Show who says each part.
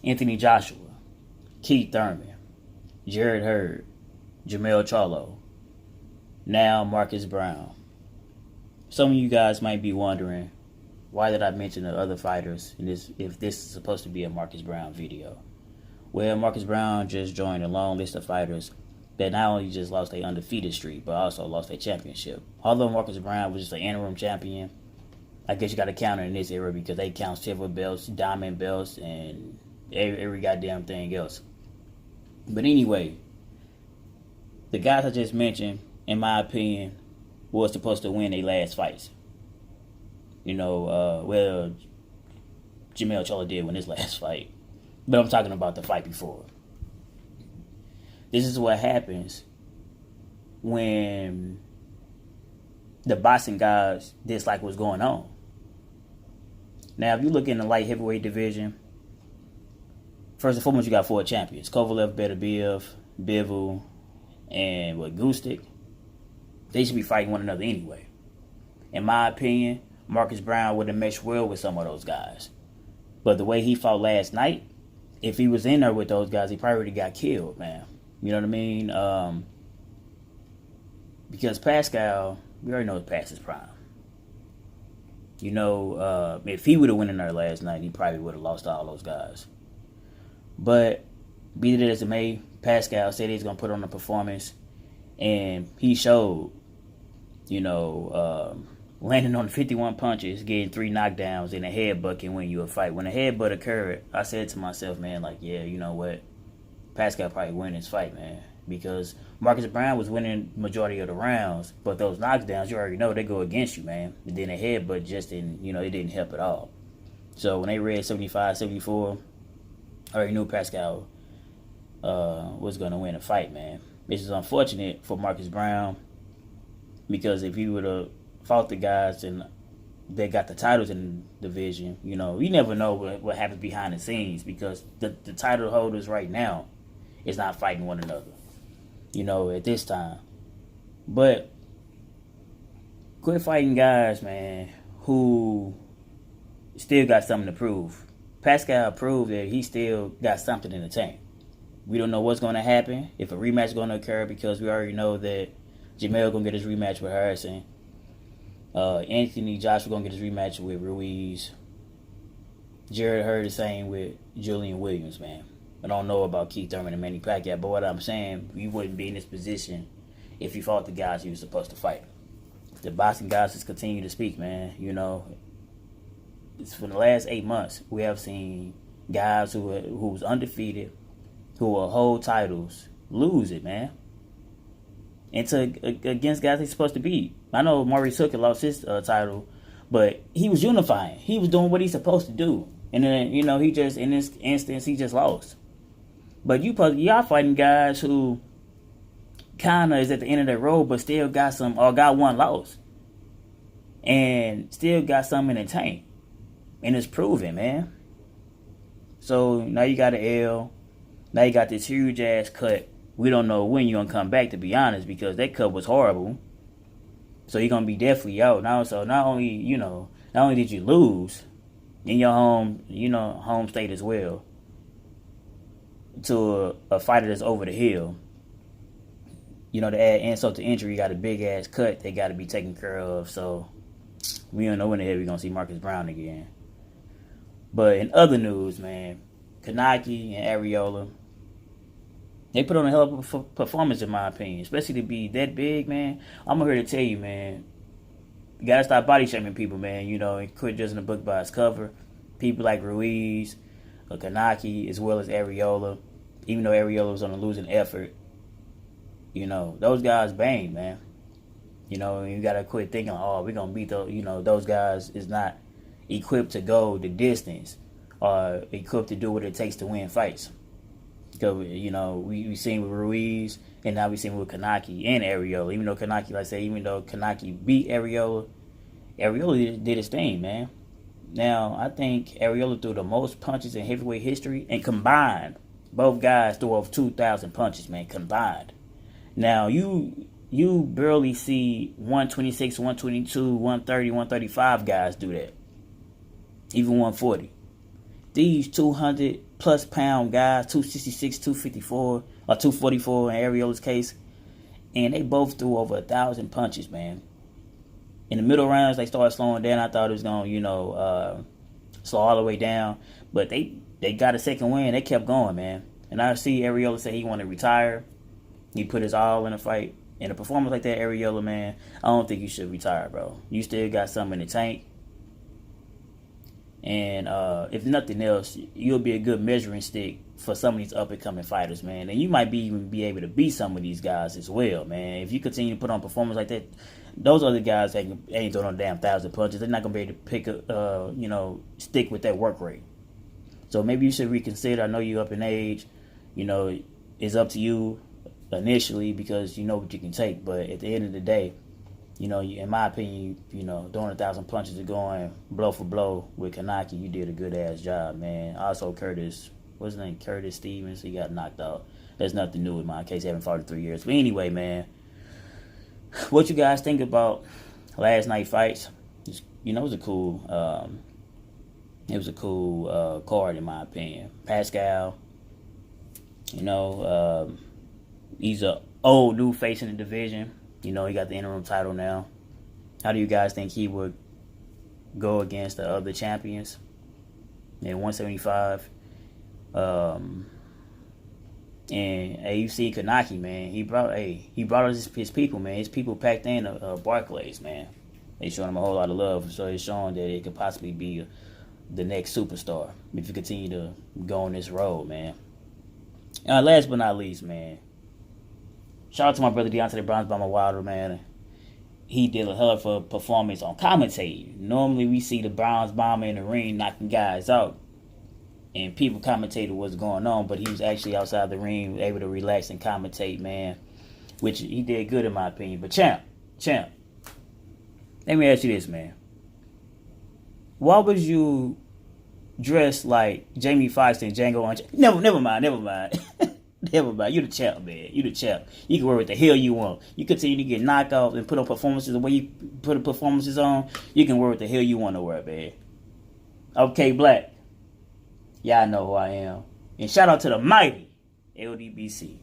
Speaker 1: Anthony Joshua, Keith Thurman, Jared Hurd, Jamel Charlo, now Marcus Browne. Some of you guys might be wondering, why did I mention the other fighters in this if this is supposed to be a Marcus Browne video? Well, Marcus Browne just joined a long list of fighters that not only just lost their undefeated streak, but also lost their championship. Although Marcus Browne was just an interim champion, I guess you got to count it in this era because they count silver belts, diamond belts, and every goddamn thing else. But anyway, the guys I just mentioned, in my opinion, was supposed to win their last fights. Well, Jamel Charlo did win his last fight. But I'm talking about the fight before. This is what happens when the boxing guys dislike what's going on. Now, if you look in the light heavyweight division, first and foremost, you got 4 champions. Kovalev, Beterbiev, Bivol, and Gustik. They should be fighting one another anyway. In my opinion, Marcus Browne would have meshed well with some of those guys. But the way he fought last night, if he was in there with those guys, he probably already got killed, man. You know what I mean? Because Pascal, we already know it's past his prime. If he would have went in there last night, he probably would have lost all those guys. But be it as it may, Pascal said he's going to put on a performance. And he showed, landing on 51 punches, getting 3 knockdowns, and a headbutt can win you a fight. When a headbutt occurred, I said to myself, man, yeah, you know what? Pascal probably win this fight, man. Because Marcus Browne was winning majority of the rounds, but those knockdowns, you already know, they go against you, man. And then a headbutt just didn't, it didn't help at all. So when they read 75, 74, I already knew Pascal was going to win a fight, man. This is unfortunate for Marcus Browne because if he would have fought the guys and they got the titles in the division, you never know what happens behind the scenes because the title holders right now is not fighting one another, at this time. But quit fighting guys, man, who still got something to prove. Pascal proved that he still got something in the tank. We don't know what's going to happen, if a rematch is going to occur, because we already know that Jamel going to get his rematch with Harrison. Anthony Joshua going to get his rematch with Ruiz. Jared Hurd the same with Julian Williams, man. I don't know about Keith Thurman and Manny Pacquiao, but what I'm saying, you wouldn't be in this position if you fought the guys you were supposed to fight. The boxing guys just continue to speak, man. It's for the last 8 months, we have seen guys who's undefeated, who will hold titles, lose it, man. And against guys he's supposed to beat. I know Maurice Hooker lost his title, but he was unifying. He was doing what he's supposed to do. And then, he just, in this instance, he just lost. But y'all fighting guys who kind of is at the end of their road, but still got got one loss. And still got something in the tank. And it's proven, man. So now you got an L. Now you got this huge ass cut. We don't know when you're gonna come back, to be honest, because that cut was horrible. So you're gonna be definitely out now. So not only did you lose in your home state as well, to a fighter that's over the hill. To add insult to injury, you got a big ass cut they got to be taken care of. So we don't know when the hell we're gonna see Marcus Browne again. But in other news, man, Kownacki and Arreola, they put on a hell of a performance, in my opinion. Especially to be that big, man. I'm here to tell you, man, you gotta stop body shaming people, man. And quit judging the book by its cover. People like Ruiz, Kownacki, as well as Arreola, even though Arreola was on a losing effort, those guys bang, man. You gotta quit thinking, we're gonna beat those. Those guys is not equipped to go the distance or equipped to do what it takes to win fights. Because, we seen with Ruiz, and now we seen with Kownacki and Arreola. Even though Kownacki beat Arreola, Arreola did his thing, man. Now, I think Arreola threw the most punches in heavyweight history, and combined, both guys threw over 2,000 punches, man, combined. Now, you barely see 126, 122, 130, 135 guys do that. Even 140. these 200 plus pound guys, 266, 254, or 244 in Arreola's case, and they both threw over 1,000 punches, man. In the middle rounds, they started slowing down. I thought it was going to, slow all the way down. But they got a second win. They kept going, man. And I see Arreola say he wanted to retire. He put his all in a fight. In a performance like that, Arreola, man, I don't think you should retire, bro. You still got something in the tank. And if nothing else, you'll be a good measuring stick for some of these up-and-coming fighters, man. And you might even be able to beat some of these guys as well, man. If you continue to put on performance like that, those other guys ain't throwing no damn 1,000 punches. They're not going to be able to pick a, stick with that work rate. So maybe you should reconsider. I know you're up in age. It's up to you initially because you know what you can take. But at the end of the day, in my opinion, doing 1,000 punches and going blow for blow with Kownacki, you did a good ass job, man. Also, what's his name? Curtis Stevens, he got knocked out. There's nothing new in my case. He haven't fought in 3 years. But anyway, man, what you guys think about last night fights? It was a cool, card in my opinion. Pascal, he's a old new face in the division. He got the interim title now. How do you guys think he would go against the other champions in 175? And you see Kownacki, man. He brought his people, man. His people packed in Barclays, man. They showing him a whole lot of love, so it's showing that it could possibly be the next superstar if you continue to go on this road, man. Last but not least, man. Shout out to my brother Deontay Browne by my Wilder, man. He did a hell of a performance on commentating. Normally we see the Browns bomber in the ring knocking guys out. And people commentated what's going on, but he was actually outside the ring, able to relax and commentate, man. Which he did good in my opinion. But champ, let me ask you this, man. Why was you dressed like Jamie Foxx and Django Unchained? Never mind. Never mind. You the champ, man. You the champ. You can wear what the hell you want. You continue to get knocked off and put on performances the way you put the performances on. You can wear what the hell you want to wear, man. Okay, Black. Y'all know who I am. And shout out to the mighty LDBC.